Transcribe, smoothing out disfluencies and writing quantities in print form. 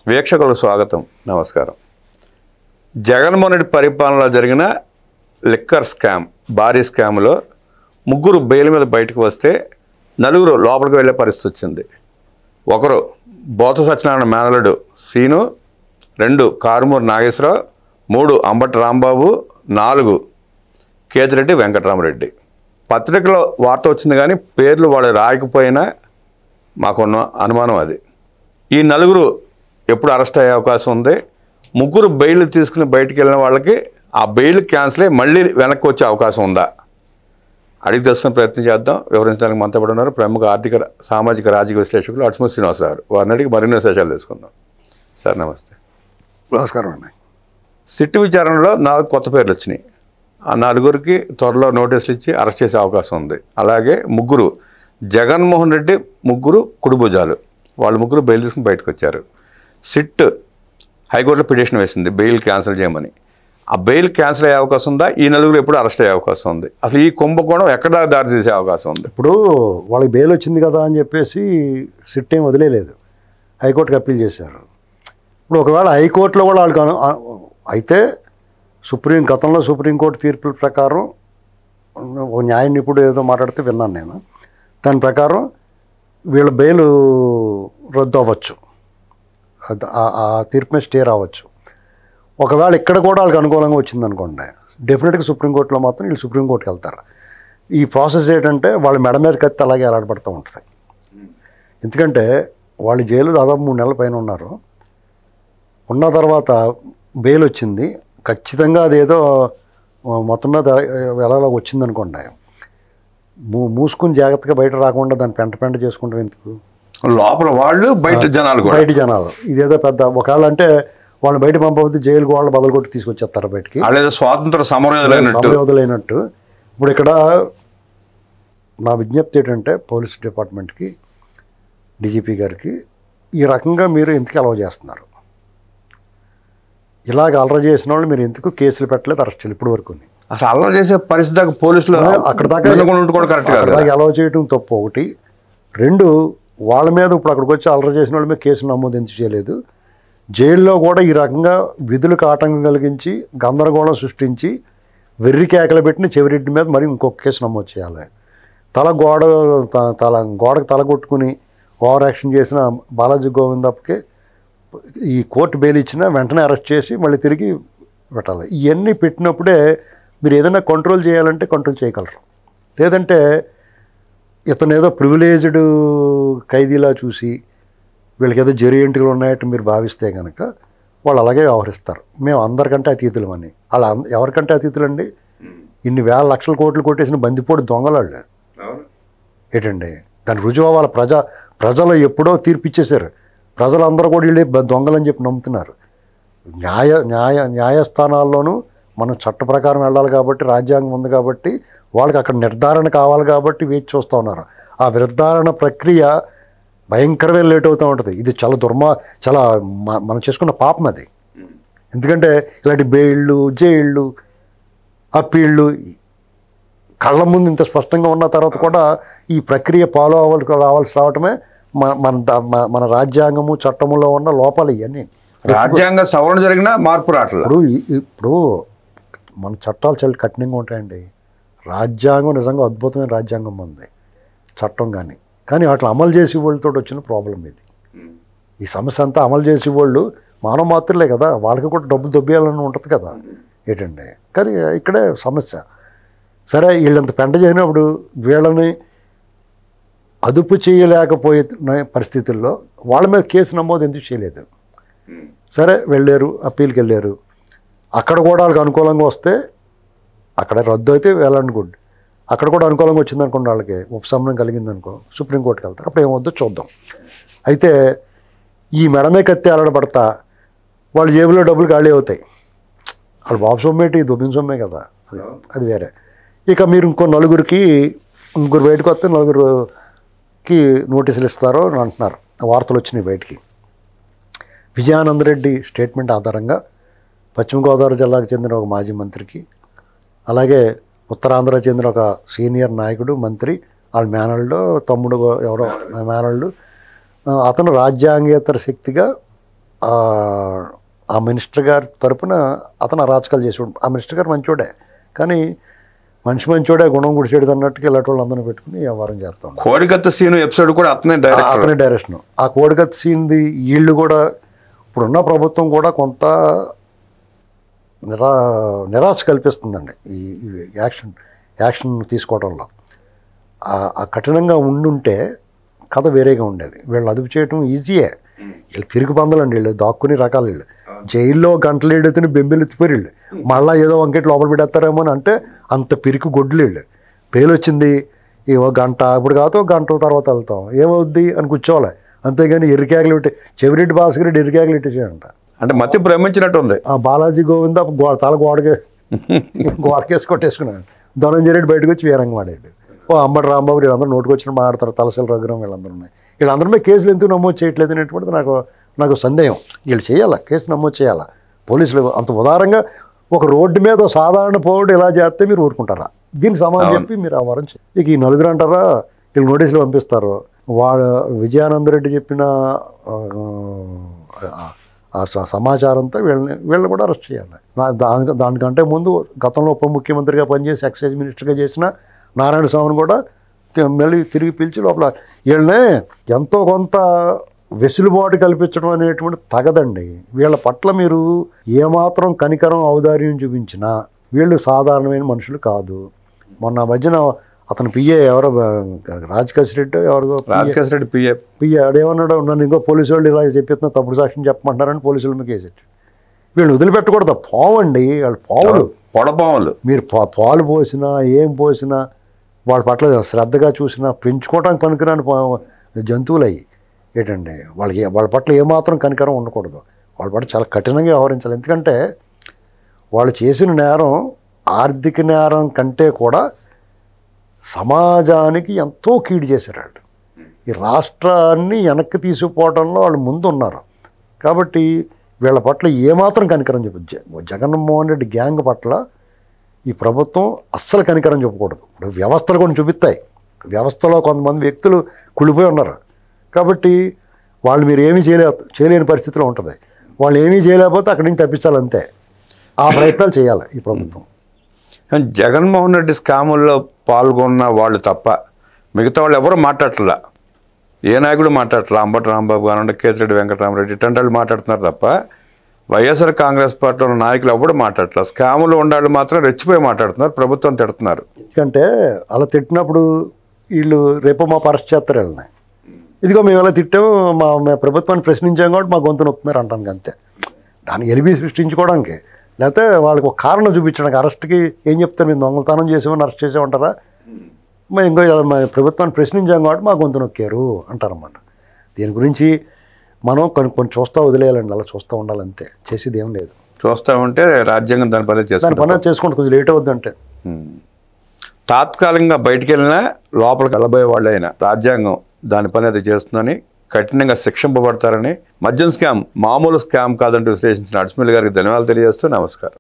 వీక్షకులకు స్వాగతం, నమస్కారం. జగన్మోహన్ రెడ్డి పరిపాలనలో జరిగిన లిక్కర్ స్కామ్, భారీ స్కామ్లో ముగ్గురు బెయిల్ మీద బయటకు వస్తే నలుగురు లోపలికి వెళ్ళే పరిస్థితి వచ్చింది. ఒకరు బోత్స సత్యనారాయణ మేనలుడు సీను, 2 కారుమూరి నాగేశ్వరరావు, 3 అంబటి రాంబాబు, 4 కేతిరెడ్డి వెంకటరామరెడ్డి. పత్రికలో వార్త వచ్చింది కానీ పేర్లు వాళ్ళు రాయకపోయినా మాకున్న అనుమానం అది. ఈ నలుగురు ఎప్పుడు అరెస్ట్ అయ్యే అవకాశం ఉంది? ముగ్గురు బెయిల్ తీసుకుని బయటికి వెళ్ళిన వాళ్ళకి ఆ బెయిల్ క్యాన్సిల్ అయ్యి మళ్ళీ వెనక్కి వచ్చే అవకాశం ఉందా? అడిగి తెలుసుకునే ప్రయత్నం చేద్దాం. వివరించడానికి మనతో పాటు ఉన్నారు ప్రముఖ ఆర్థిక, సామాజిక, రాజకీయ విశ్లేషకులు అట్స్మూర్ శ్రీనివాసరావు గారు. వారిని అడిగి మరిన్ని విశేషాలు తెలుసుకుందాం. సార్ నమస్తే. నమస్కారం అండి. సిట్టు విచారణలో 4 కొత్త పేర్లు వచ్చినాయి. ఆ 4గురికి త్వరలో నోటీసులు ఇచ్చి అరెస్ట్ చేసే అవకాశం ఉంది. అలాగే ముగ్గురు జగన్మోహన్ రెడ్డి ముగ్గురు కుడిభుజాలు, వాళ్ళు ముగ్గురు బెయిల్ తీసుకుని బయటకు వచ్చారు. సిట్ హైకోర్టులో పిటిషన్ వేసింది బెయిల్ క్యాన్సిల్ చేయమని. ఆ బెయిల్ క్యాన్సిల్ అయ్యే అవకాశం ఉందా? ఈ నలుగురు ఎప్పుడు అరెస్ట్ అయ్యే అవకాశం ఉంది? అసలు ఈ కుంభకోణం ఎక్కడ దారి తీసే అవకాశం ఉంది? ఇప్పుడు వాళ్ళకి బెయిల్ వచ్చింది కదా అని చెప్పేసి సిట్ ఏం వదిలేదు, హైకోర్టుకి అప్పీల్ చేశారు. ఇప్పుడు ఒకవేళ హైకోర్టులో కూడా వాళ్ళకి అయితే గతంలో సుప్రీంకోర్టు తీర్పుల ప్రకారం ఒక న్యాయ నిపుణుడు ఏదో మాట్లాడితే విన్నాను నేను. దాని ప్రకారం వీళ్ళ బెయిల్ రద్దు అవ్వచ్చు, ఆ తీర్పు మీద స్టే రావచ్చు. ఒకవేళ ఇక్కడ కూడా వాళ్ళకి అనుకూలంగా వచ్చిందనుకోండి, డెఫినెట్గా సుప్రీంకోర్టులో మాత్రం వీళ్ళు సుప్రీంకోర్టుకి వెళ్తారు. ఈ ప్రాసెస్ ఏంటంటే వాళ్ళ మెడ మీద కత్తి అలాగే ఎలాడబడుతూ ఉంటుంది. ఎందుకంటే వాళ్ళు జైలు దాదాపు 3 నెలల పైన ఉన్నారు. ఉన్న తర్వాత బెయిల్ వచ్చింది, ఖచ్చితంగా అదేదో మొత్తం మీద ఎలా వచ్చిందనుకోండి, మూసుకుని జాగ్రత్తగా బయట రాకుండా దాన్ని పెంట చేసుకుంటారు. ఎందుకు? లోపల వాళ్ళు, బయట జనాలు ఇదేదో పెద్ద ఒకవేళ అంటే వాళ్ళు బయట పంపకపోతే జైలు వాళ్ళు బదలుకొట్టి తీసుకొచ్చేస్తారు బయటికి, స్వాతంత్ర సమరయోధులైనట్టు. ఇప్పుడు ఇక్కడ నా విజ్ఞప్తి ఏంటంటే పోలీస్ డిపార్ట్మెంట్కి, డీజీపీ గారికి, ఈ రకంగా మీరు ఎందుకు అలవ చేస్తున్నారు? ఇలాగ అలర చేసిన వాళ్ళు మీరు ఎందుకు కేసులు పెట్టలేదు, అరెస్ట్ చేయాలి ఇప్పుడు వరకు? అసలు అలవ చేసే పరిస్థితి దాకా పోలీసులు అక్కడ దాకా అలవ చేయడం తప్పు ఒకటి. 2, వాళ్ళ మీద ఇప్పుడు అక్కడికి వచ్చి అలర చేసిన వాళ్ళ మీద కేసులు నమోదు ఎందుకు చేయలేదు? జైల్లో కూడా ఈ రకంగా విధులకు ఆటంకం కలిగించి గందరగోళం సృష్టించి వెర్రి కేకలు పెట్టిన చెవిరెడ్డి మీద మరి ఇంకొక కేసు నమోదు చేయాలి. గోడకు తల కొట్టుకుని ఓవర్ యాక్షన్ చేసిన బాలాజీ గోవిందప్పకి ఈ కోర్టు బెయిల్ ఇచ్చినా వెంటనే అరెస్ట్ చేసి మళ్ళీ తిరిగి పెట్టాలి. ఇవన్నీ పెట్టినప్పుడే మీరు ఏదైనా కంట్రోల్ చేయాలంటే కంట్రోల్ చేయగలరు. లేదంటే ఇతను ఏదో ప్రివిలేజ్డ్ ఖైదీలా చూసి వీళ్ళకి ఏదో జరి ఎంట్రీలు ఉన్నాయంటే మీరు భావిస్తే కనుక వాళ్ళు అలాగే వ్యవహరిస్తారు. మేము అందరికంటే అతీతులమని. వాళ్ళు ఎవరికంటే అతీతులండి? ఇన్ని వేల లక్షల కోట్లు కొట్టేసిన బందిపోటు దొంగలాళ్ళు ఏంటండి? దాని రుజువు వాళ్ళ ప్రజలు ఎప్పుడో తీర్పిచ్చేశారు. ప్రజలందరూ కూడా వీళ్ళే దొంగలని చెప్పి నమ్ముతున్నారు. న్యాయస్థానాల్లోనూ మనం చట్ట ప్రకారం వెళ్ళాలి కాబట్టి, రాజ్యాంగం ఉంది కాబట్టి, వాళ్ళకి అక్కడ నిర్ధారణ కావాలి కాబట్టి వేచి చూస్తూ ఉన్నారు. ఆ నిర్ధారణ ప్రక్రియ భయంకరమైన లేట్ అవుతూ ఉంటుంది. ఇది చాలా మనం చేసుకున్న పాపం అది. ఎందుకంటే ఇలాంటి బెయిళ్ళు, జైళ్ళు, అప్పీళ్ళు కళ్ళ ముందు ఇంత స్పష్టంగా ఉన్న తర్వాత కూడా ఈ ప్రక్రియ ఫాలో రావాల్సి రావటమే మన రాజ్యాంగము, చట్టములో ఉన్న లోపాలు ఇవన్నీ. రాజ్యాంగ సవరణ జరిగిన మార్పు రావట్లేదు. ఇప్పుడు మన చట్టాలు చాలా కఠినంగా ఉంటాయండి. రాజ్యాంగం నిజంగా అద్భుతమైన రాజ్యాంగం ఉంది, చట్టం కానీ వాటిని అమలు చేసే వాళ్ళతో వచ్చిన ప్రాబ్లం ఇది. ఈ సమస్య అంతా అమలు చేసే వాళ్ళు మానవ మాత్రలే కదా, వాళ్ళకి కూడా డబ్బులు దొబ్బేయాలని ఉంటుంది కదా ఏంటండి. కానీ ఇక్కడే సమస్య. సరే, వీళ్ళంత పెంట చేయనప్పుడు వీళ్ళని అదుపు చేయలేకపోయే పరిస్థితుల్లో వాళ్ళ మీద కేసు నమోదు ఎందుకు చేయలేదు? సరే, వెళ్ళారు, అప్పీల్కి వెళ్ళారు. అక్కడ కూడా వాళ్ళకి అనుకూలంగా వస్తే అక్కడ రద్దు అయితే వెళ్ళండి, గుడ్. అక్కడ కూడా అనుకూలంగా వచ్చిందనుకోండి, వాళ్ళకి ఉపశమనం కలిగిందనుకో, సుప్రీంకోర్టుకి వెళ్తారు. అప్పుడు ఏమవుద్దో చూద్దాం. అయితే ఈ మెడమే కత్తి అలడబడతా వాళ్ళ జేబులో డబ్బులు ఖాళీ అవుతాయి. వాళ్ళు బాబు సొమ్మేటి దుబ్బిన సొమ్మే కదా, అది వేరే. ఇక మీరు ముగ్గురు బయటకు వస్తే 4కి నోటీసులు ఇస్తారో అని అంటున్నారు, వార్తలు వచ్చినాయి బయటికి. విజయానందరెడ్డి స్టేట్మెంట్ ఆధారంగా పశ్చిమ గోదావరి జిల్లాకు చెందిన ఒక మాజీ మంత్రికి, అలాగే ఉత్తరాంధ్ర చెందిన ఒక సీనియర్ నాయకుడు, మంత్రి, వాళ్ళ మేనల్డ్ తమ్ముడు ఎవరో మేనల్డ్, అతను రాజ్యాంగేతర శక్తిగా ఆ మినిస్టర్ గారి తరపున అతను అరాచకాలు చేసేవాడు. ఆ మినిస్టర్ గారు మంచోడే, కానీ మనిషి మంచోడే గుణం గుడిచేడు అన్నట్టుగా ఇలాంటి వాళ్ళందరినీ పెట్టుకుని వ్యవహారం చేస్తాం. కోడికత్త సీను ఎపిసోడ్ కూడా అతనే డైరెక్షన్. ఆ కోడికత్త సీన్ది వీళ్ళు కూడా ఇప్పుడున్న ప్రభుత్వం కూడా కొంత నిరాశ కల్పిస్తుందండి ఈ యాక్షన్ తీసుకోవడంలో. ఆ కఠినంగా ఉండుంటే కథ వేరేగా ఉండేది. వీళ్ళు అదుపు చేయడం ఈజీయే. వీళ్ళు పిరుగు పందలండి, వీళ్ళు దాక్కుని రకాలు. వీళ్ళు జైల్లో గంటలు ఎడుతుని బెంబెలు ఎత్తిపోయి వీళ్ళు మళ్ళీ ఏదో వంకెట్ లోపల పెడతారేమో అని అంటే అంత పిరికి గొడ్లు వీళ్ళు. పేలు వచ్చింది ఏవో గంట, ఇప్పుడు కాదు గంట తర్వాత వెళ్తాం ఏమవుద్ది అని కూర్చోవాలి, అంతేగాని ఎర్రికేకలు పెట్టి చెవిరెడ్డి భాస్కర్ రెడ్డి ఎర్రికేకలు పెట్టేసాడంట. అంటే మతి భ్రమించినట్టు ఉంది. ఆ బాలాజీ గోవింద తల గోడకేసి కొట్టేసుకున్నాడు. ధనంజయ రెడ్డి బయటకు వచ్చి వీరంగం ఆడాడు. అంబటి రాంబాబు వీళ్ళందరూ నోటుకు వచ్చిన మాట్లాడతారు. తలసల రఘురాం వీళ్ళందరూ ఉన్నాయి. వీళ్ళందరి మీద కేసులు ఎందుకు నమోదు చేయట్లేదు అనేటువంటిది నాకు సందేహం. వీళ్ళు చేయాలా, కేసు నమోదు చేయాలా. పోలీసులు అంత ఉదారంగా ఒక రోడ్డు మీద సాధారణ పౌరుడు ఇలా చేస్తే మీరు ఊరుకుంటారా? దీనికి సమాధానం చెప్పి మీరు ఆ వారం ఇక ఈ నలుగురు అంటారా వీళ్ళు నోటీసులు పంపిస్తారు. విజయానందరెడ్డి చెప్పిన ఆ సమాచారంతో వీళ్ళని కూడా అరెస్ట్ చేయాలి. దానికంటే ముందు గతంలో ఉప ముఖ్యమంత్రిగా పనిచేసి ఎక్సైజ్ మినిస్టర్గా చేసిన నారాయణ స్వామిని కూడా మళ్ళీ తిరిగి పిలిచి లోపల వీళ్ళనే ఎంతో కొంత వెసులుబాటు కల్పించడం అనేటువంటి తగదండి. వీళ్ళ పట్ల మీరు ఏమాత్రం కనికరం ఔదార్యం చూపించినా వీళ్ళు సాధారణమైన మనుషులు కాదు. మొన్న మధ్యన అతను పిఏ ఎవరో రాజకేశ్ రెడ్డి పిఏ అడేమన్నాడు, నన్ను ఇంకో పోలీసు వాళ్ళు ఇలా చెప్పిస్తున్నా తప్పుడు సాక్ష్యం చెప్పమంటారని పోలీసుల మీద కేసెట్టి వీళ్ళు వదిలిపెట్టకూడదు. పావండి వాళ్ళు, పావులు, పొడపావులు. మీరు పాలు పోసినా ఏం పోసినా వాళ్ళ పట్ల శ్రద్ధగా చూసినా పెంచుకోవడానికి పనికిరాని జంతువులు అయ్యి ఏంటండి. వాళ్ళ పట్ల ఏమాత్రం కనికరం ఉండకూడదు. వాళ్ళ పట్ల చాలా కఠినంగా వ్యవహరించాలి. ఎందుకంటే వాళ్ళు చేసిన నేరం ఆర్థిక నేరం కంటే కూడా సమాజానికి ఎంతో కీడు చేశారు వాళ్ళు. ఈ రాష్ట్రాన్ని వెనక్కి తీసుకుపోవడంలో వాళ్ళు ముందు ఉన్నారు. కాబట్టి వీళ్ళ పట్ల ఏమాత్రం కనికరం జగన్మోహన్ రెడ్డి గ్యాంగ్ పట్ల ఈ ప్రభుత్వం అస్సలు కనికరం చెప్పకూడదు. ఇప్పుడు వ్యవస్థలు కొన్ని చూపిస్తాయి. వ్యవస్థలో కొంతమంది వ్యక్తులు కుళ్ళిపోయి ఉన్నారు. కాబట్టి వాళ్ళు మీరు ఏమీ చేయలేని పరిస్థితిలో ఉంటుంది. వాళ్ళు ఏమీ చేయలేకపోతే అక్కడి నుంచి తప్పించాలంతే. ఆ ప్రయత్నాలు చేయాలి ఈ ప్రభుత్వం. జగన్మోహన్ రెడ్డి స్కాముల్లో పాల్గొన్న వాళ్ళు తప్ప మిగతా వాళ్ళు ఎవరు మాట్లాడట్లా. ఏ నాయకుడు మాట్లాడట్లా. అంబటి రాంబాబు కానివ్వండి, కేతిరెడ్డి వెంకటరామరెడ్డి ఇట్లాంటి వాళ్ళు మాట్లాడుతున్నారు తప్ప వైఎస్ఆర్ కాంగ్రెస్ పార్టీలో ఉన్న నాయకులు ఎవరు మాట్లాడట్లా. స్కాములు ఉండాలి మాత్రం రెచ్చిపోయి మాట్లాడుతున్నారు, ప్రభుత్వం తిడుతున్నారు. ఎందుకంటే అలా తిట్టినప్పుడు వీళ్ళు రేపు మా అరెస్ట్ చేస్తారు వీళ్ళని. ఇదిగో మేము ఎలా తిట్టాము, మా ప్రభుత్వాన్ని ప్రశ్నించాం కాబట్టి మా గొంతు నొక్కుతున్నారు అంటానికి అంతే. దాన్ని ఎలిబి సృష్టించుకోవడానికి, లేకపోతే వాళ్ళకి ఒక కారణం చూపించడానికి. అరెస్ట్కి ఏం చెప్తారు, మేము దొంగతనం చేసామని అరెస్ట్ చేసామంటారా, మేము ఇంకో మా ప్రభుత్వాన్ని ప్రశ్నించాం కాబట్టి మా గొంతు నొక్కారు అంటారన్నమాట. దీని గురించి మనం కొన్ని చూస్తూ వదిలేయాలండి. అలా చూస్తూ ఉండాలంతే, చేసేది ఏం లేదు. చూస్తూ ఉంటే రాజ్యాంగం దాని పని చేసుకుంటే కొంచెం లేట్ అవుద్దంటే. తాత్కాలికంగా బయటికి వెళ్ళినా లోపలికి వెళ్ళబోయే వాళ్ళు అయినా రాజ్యాంగం దాని పని అది చేస్తుందని కఠినంగా శిక్షింపబడతారని, మద్యం స్కామ్ మామూలు స్కామ్ కాదంటూ విశ్లేషించిన అడ్స్మిల్ గారికి ధన్యవాదాలు తెలియజేస్తూ నమస్కారం.